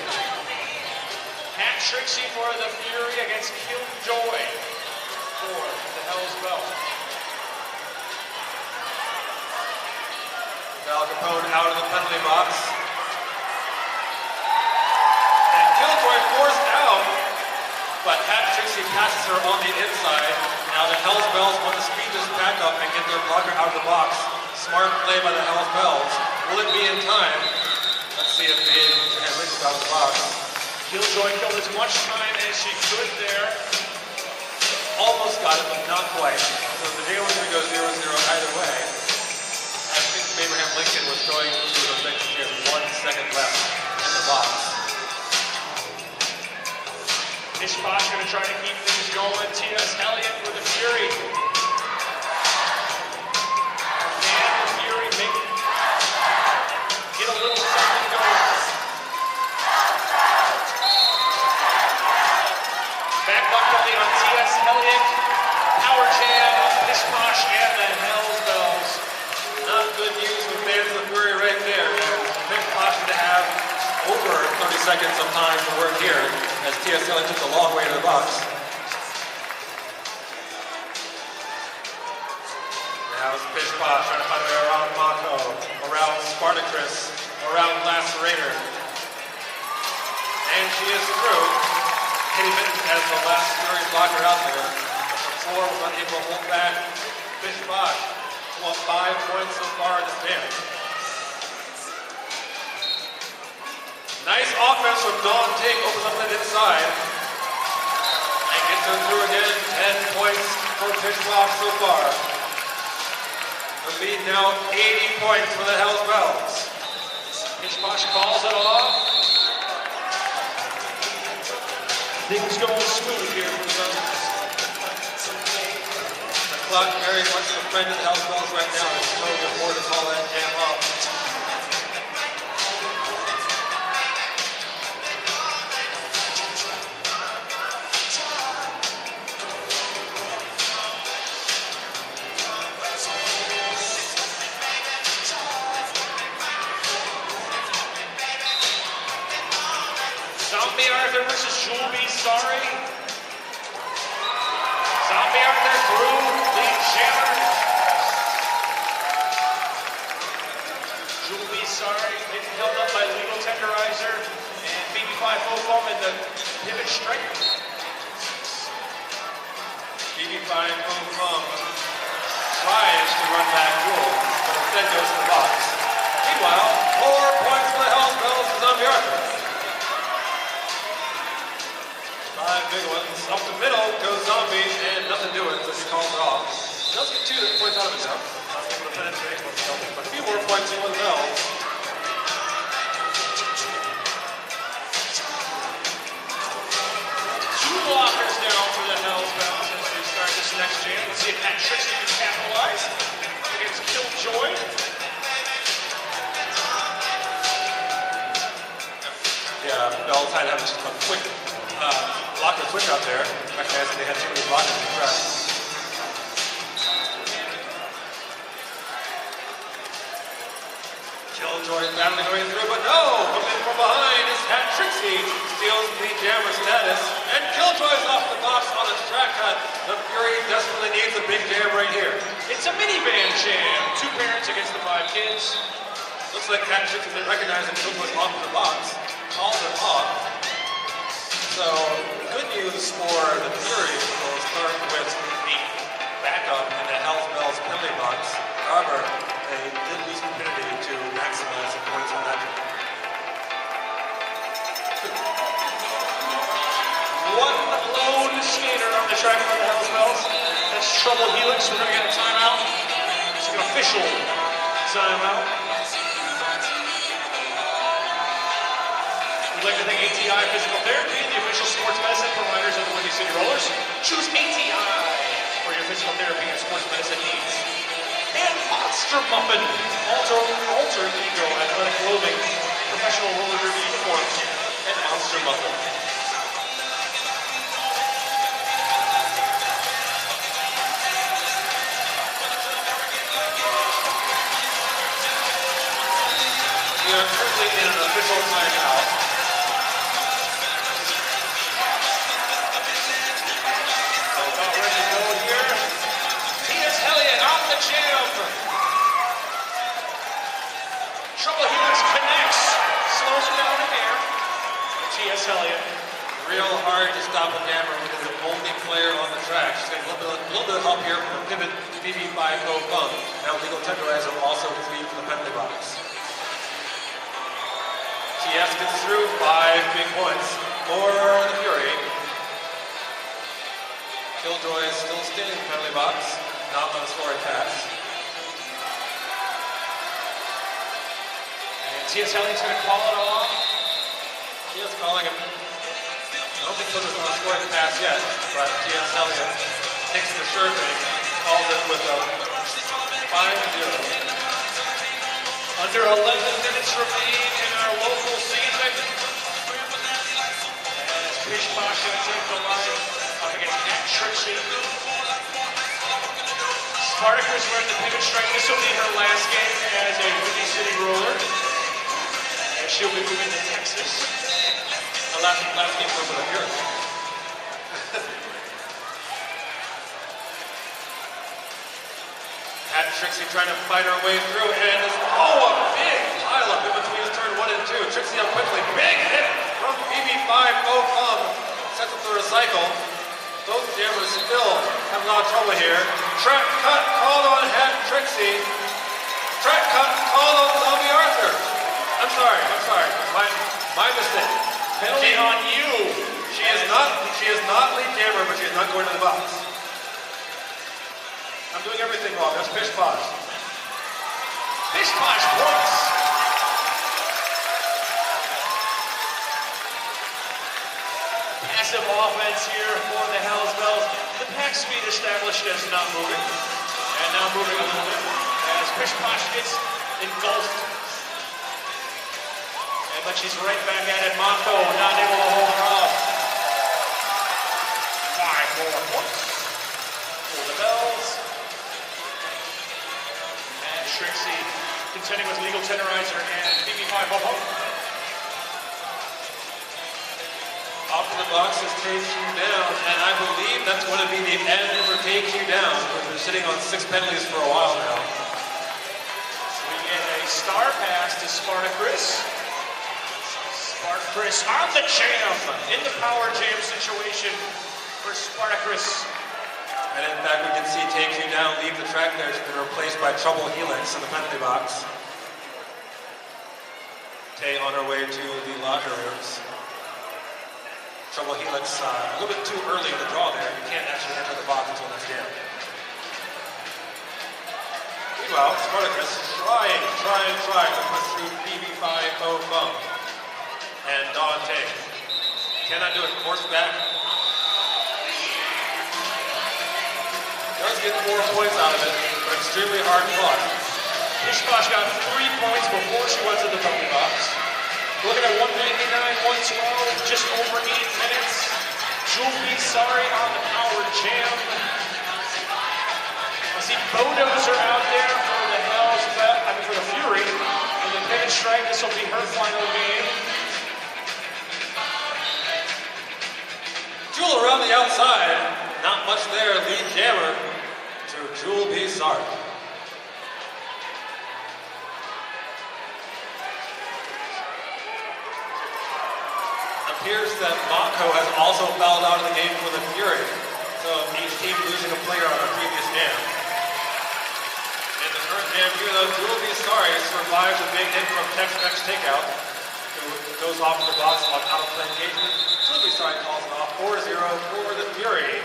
Pat Trixie for the Fury against Killjoy for the Hells Bells. Out of the penalty box. And Killjoy forced out, but Trixie passes her on the inside. Now the Hells Bells want to speed this back up and get their blocker out of the box. Smart play by the Hells Bells. Will it be in time? Let's see if they can reach out of the box. Killjoy killed as much time as she could there. Almost got it, but not quite. So the game was going to go 0-0 either way. I think Abraham Lincoln was going to the bench. He has 1 second left in the box. Mishposh going to try to keep things going. T.S. Elliott with the Fury. And the Fury get a little something going. Back up quickly on T.S. Elliott. Power jam of Mishposh and the Hells Bells. Not good news for fans of the Fury right there. Mishposh to have over 30 seconds of time to work here as T.S. Elliott took a long way to the box. Now it's Mishposh trying to find a way around Mako, around Spartacus, around Lacerator. And she is through. Katie Minton has the last Fury blocker out there. But the floor was unable to hold back Mishposh. Won 5 points so far in this game. Nice offense from Dawn Take, opens up that inside. And gets her through again. 10 points for Mishposh so far. The lead now 80 points for the Hells Bells. Mishposh calls it off. Things going smooth here for the Southerners. The clock very much the friend of the Hells Bells right now. It's totally important to call that jam off. Zombie Arthur versus Jewel B. Sorry. Zombie Arthur through lead jammer. Jewel B. Sorry getting held up by Legal Tenderizer and BB5 Foam in the pivot strike. BB5 Foam tries to run back Jewel, but instead goes to the box. Meanwhile, 4 points for the Hells Bells to Zombie Arthur. 5 big ones. Up the middle goes Zombie, and nothing doing, so she calls it off. Does get 2 points out of himself. Not able to penetrate, but a few more points for the Bells. Two blockers down for the Hells Bells as they start this next jam. Let's see if Trixie can capitalize against Killjoy. Yeah, Bells had to have a quick blocker switch out there, recognizing they had too many blockers to press. Killjoy is battling going through, but no! Coming from behind is Trixie. Steals the jammer status, and Killjoy's off the box on a track cut. The Fury desperately needs a big jam right here. It's a minivan jam. 2 parents against the 5 kids. Looks like Trixie didn't recognize that Killjoy's off the box. Calls it off. So, good news for the Fury will start with the backup in the Hells Bells penalty box. However, they did lose stupidity to maximize the points on that. One lone skater on the track for the Hells Bells. That's Trouble Helix. We're going to get a timeout. It's an official timeout. We'd like to thank ATI Physical Therapy, the official sports medicine providers of the Windy City Rollers. Choose ATI for your physical therapy and sports medicine needs. And Monster Muffin, alter ego athletic clothing, professional roller derby uniforms, and Monster Muffin. We are currently in an official timeout. Trouble Helix connects, slows it down in air. T.S. Elliott. Real hard to stop a Jammer because the only player on the track. She's got a little bit of help here from the pivot BB5 Go Bump. Now legal tenderizer also free from the penalty box. TS gets through 5 big points for the Fury. Killjoy is still staying in the penalty box, not on a scoring pass. And T.S. Elliott's going to call it off. TS calling him. I don't think Clipper's on a scoring pass yet, but T.S. Elliott takes the survey, calls it with a 5-0. Under 11 minutes remain in our local season. As Pish Posh going to take the line up against Nat Trixie. Spartacus wearing the pivot strike. This will be her last game as a Windy City Roller. And she'll be moving to Texas. The last game for the Fury. Nat Trixie trying to fight her way through, and a big pileup in between turn 1 and 2. Trixie up quickly, big hit from BB5 Go Bump. Sets up the recycle. Both jammers still have a lot of trouble here. Track cut called on Nat Trixie. Track cut called on Zombie Arthur. I'm sorry. My mistake. Penalty on you. She is not lead jammer, but she is not going to the box. I'm doing everything wrong. That's Pish Posh. Pish Posh points. Passive offense here for the Hells Bells. The pack speed established as not moving. And now moving a little bit as Pish Posh gets engulfed. But she's right back at it. Mako not able to hold her off. 5 more points for the Bells. And Trixie contending with legal tenderizer and BB5 Bobo. Off to the box is Take You Down, and I believe that's going to be the end for Take You Down. We've been sitting on 6 penalties for a while now. So we get a star pass to Spartacus. Spartacus on the jam, in the power jam situation for Spartacus. And in fact, we can see Take You Down leave the track there. She's been replaced by Trouble Helix in the penalty box. Tay on her way to the locker rooms. Trouble Helix a little bit too early in the draw there. You can't actually enter the box until next jam. Meanwhile, Spartacus trying to push through BB5 Go Bump. And Dante cannot do it. Force back. Does get 4 points out of it, but extremely hard fought. Pish Posh got 3 points before she went to the penalty box. Looking at 199, 112, just over 8 minutes. Julie Sorry on the power jam. I see Bodos are out there for the Hells, for the Fury. And the pivot strike, this will be her final game. Jewel around the outside, not much there, lead jammer to Jewel B. Sark. Appears that Mako has also fouled out of the game for the Fury, so each team losing a player on a previous jam. In the current jam here though, Jewel B. Sorry survives a big hit from Tex-Mex Takeout, who goes off to the box on out-of-play engagement. Jewel B. Sorry calls it off 4-0 for the Fury,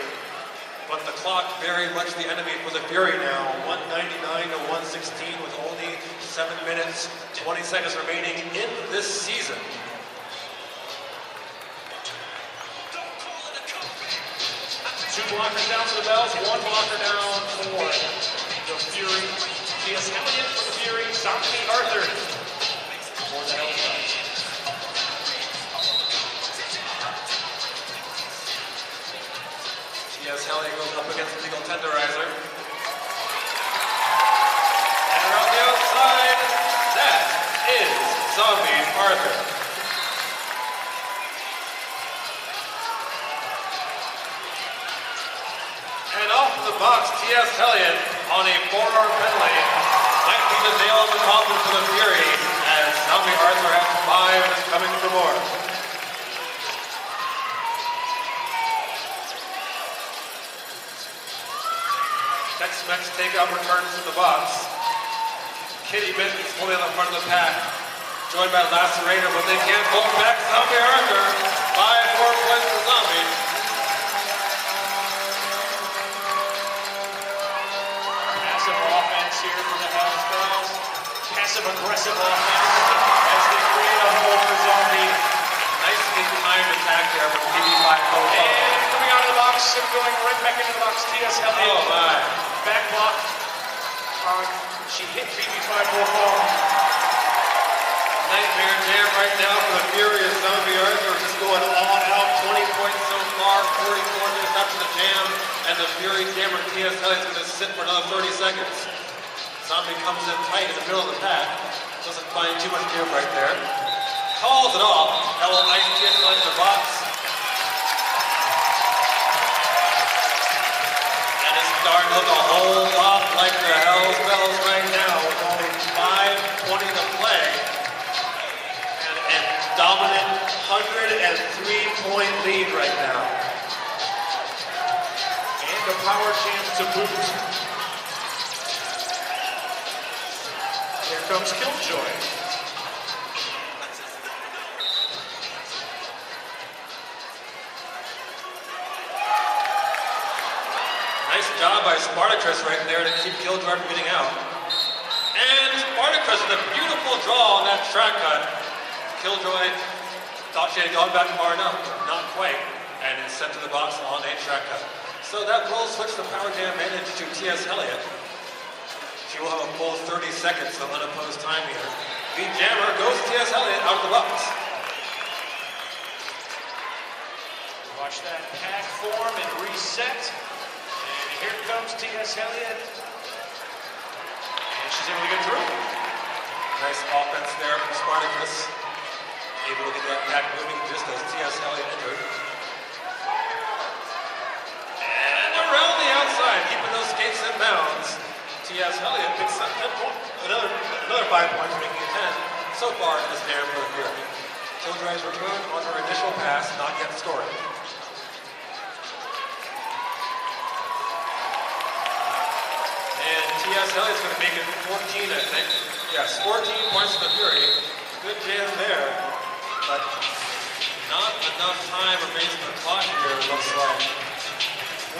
but the clock very much the enemy for the Fury now. 199 to 116 with only 7 minutes, 20 seconds remaining in this season. Two blockers down for the Bells, 1 blocker down for the Fury. T.S. Elliott for the Fury, Zombie Arthur for the Hells Bells. T.S. Elliott goes up against the legal tenderizer. And around the outside, that is Zombie Arthur. And off the box, T.S. Elliott on a forearm penalty. Might be the nail in the coffin for the Fury alive and is coming for more. Tex-Mex takeout returns to the box. Kitty Mittens fully on the front of the pack, joined by Lacerator, but they can't hold back Zombie Arthur. 5-4 points for Zombie. Massive offense here for the Hells Bells. Passive aggressive offense as they create a hole for Zombie. Nicely timed attack there with PB5 and coming out of the box and going right back into the box. T.S. Elliott. Oh my. Back block. She hit PB5 phone. Nightmare jam right now for the furious Zombie Arthur, just going all out. 20 points so far, 44 minutes after the jam, and the Fury Jammer T.S. Elliott's going to sit for another 30 seconds. Zombie comes in tight in the middle of the pack, doesn't find too much give right there. Calls it off. Ella Ice T.S. Elliott in the box. And it's starting to look a whole lot like the Hells Bells right now, with only 5:20 to play. And dominant 103-point lead right now. And a power jam to boot. Here comes Killjoy. Nice job by Spartacus right there to keep Killjoy from getting out. And Spartacus with a beautiful draw on that track cut. Killjoy thought she had gone back far enough, but not quite, and is sent to the box on a track cut. So that will switch the power jam advantage to T.S. Elliott. She will have a full 30 seconds of unopposed time here. The jammer goes T.S. Elliott out of the box. Watch that pack form and reset. And here comes T.S. Elliott. And she's able to get through. Nice offense there from Spartacus. Able to get that pack moving just as T.S. Elliott entered. And around the outside, keeping those skates in bounds. T.S. Elliott picks up another 5 points, making it 10 so far in this jam for the Fury. Killjoy's return on her initial pass, not yet scoring. And T.S. Elliott's going to make it 14, I think. Yes, 14 points for the Fury. Good jam there, but not enough time remains on the clock here, it looks like.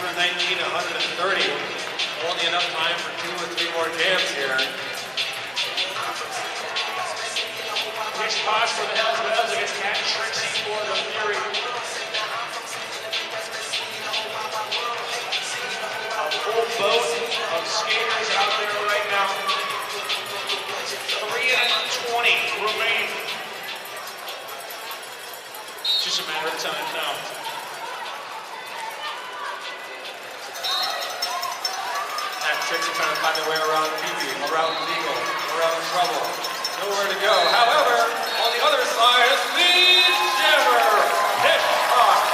119 to 130. Only enough time for 2 or 3 more jams here. Next pass for the Hells Bells against Cat Trixie for the Fury. A full boat of skaters out there right now. 3:20 remain. Just a matter of time now. Trixie trying to find their way around Phoebe, around Legal, around Trouble. Nowhere to go. However, on the other side is the Jammer. Hit off.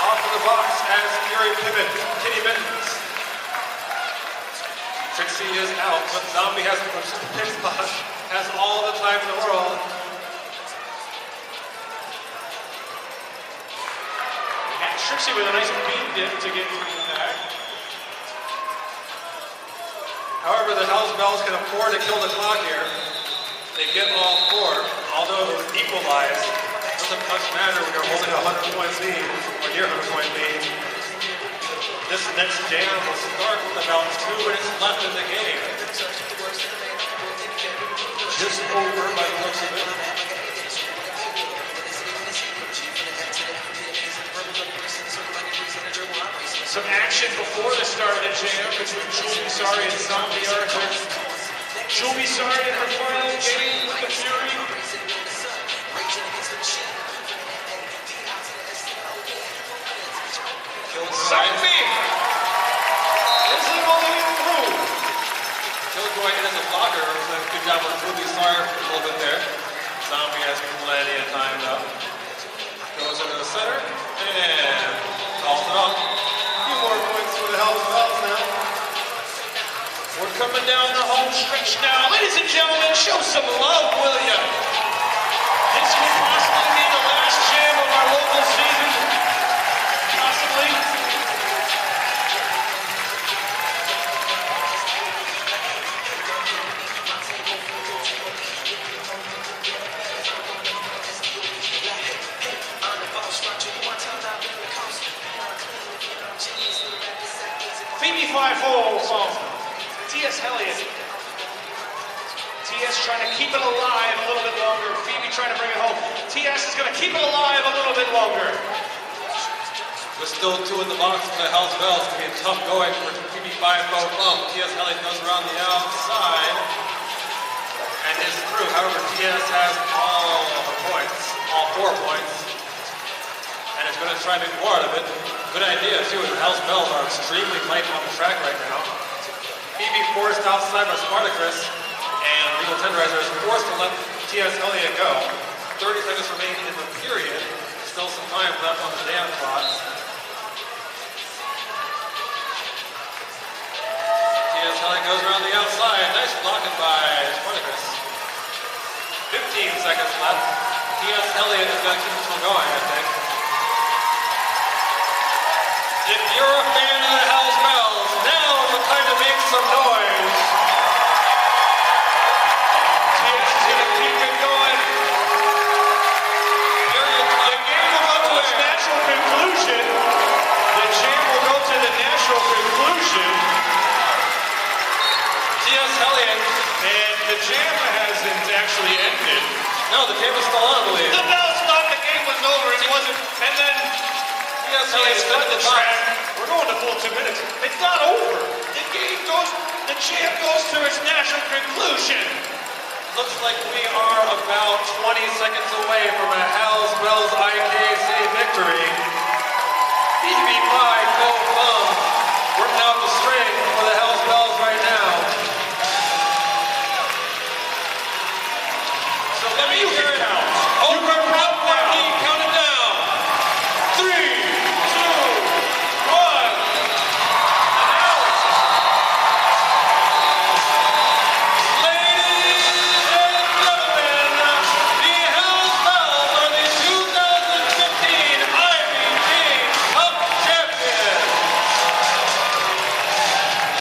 Off of the box as Fury pivot. Kitty Mittens. Trixie is out, but Zombie has the pick spot. Has all the time in the world. Trixie with a nice beam dip to get through the back. However, the Hells Bells can afford to kill the clock here. They get all 4, although it was equalized. It doesn't much matter when you're holding a 100-point lead, or near 100-point lead. This next jam will start with about 2 minutes left in the game. Just over by the looks of it. Some action before the start of the jam between Julie Sari and Zombie Arthur. Julie Sari in her final game with the Fury. Zombie isn't only through. Killjoy in as a blocker. Good job with Julie Sari for a little bit there. Zombie has plenty of time though. Goes into the center and calls it off. More points for the Hells Bells now. We're coming down the home stretch now. Ladies and gentlemen, show some love, will ya? TS trying to keep it alive a little bit longer. Phoebe trying to bring it home. TS is going to keep it alive a little bit longer. With still 2 in the box for the Hells Bells. It's going to be tough going for Phoebe by Bout. TS Elliott goes around the outside and is through. However, TS has all the points, all 4 points, and is going to try to make more out of it. Good idea, too, as the Hells Bells are extremely light on the track right now. Phoebe forced outside by Spartacus, and Legal Tenderizer is forced to let T.S. Elliott go. 30 seconds remain in the period. Still some time left on the damn clock. T.S. Elliott goes around the outside. Nice blocking by Spartacus. 15 seconds left. T.S. Elliott is going to keep this one going, I think. If you're a fan of the Hells Bells, now is the time to make some noise. TS is going to keep it going. The game will go to its natural conclusion. The jam will go to the natural conclusion. T.S. Elliott. And the jam hasn't actually ended. No, the jam is still on, I believe. The bells thought the game was over and it wasn't. And then T.S. Elliott cut the track. We're going to full 2 minutes. It's not over. The game goes, the jam goes to its natural conclusion. Looks like we are about 20 seconds away from a Hells Bells IKC victory.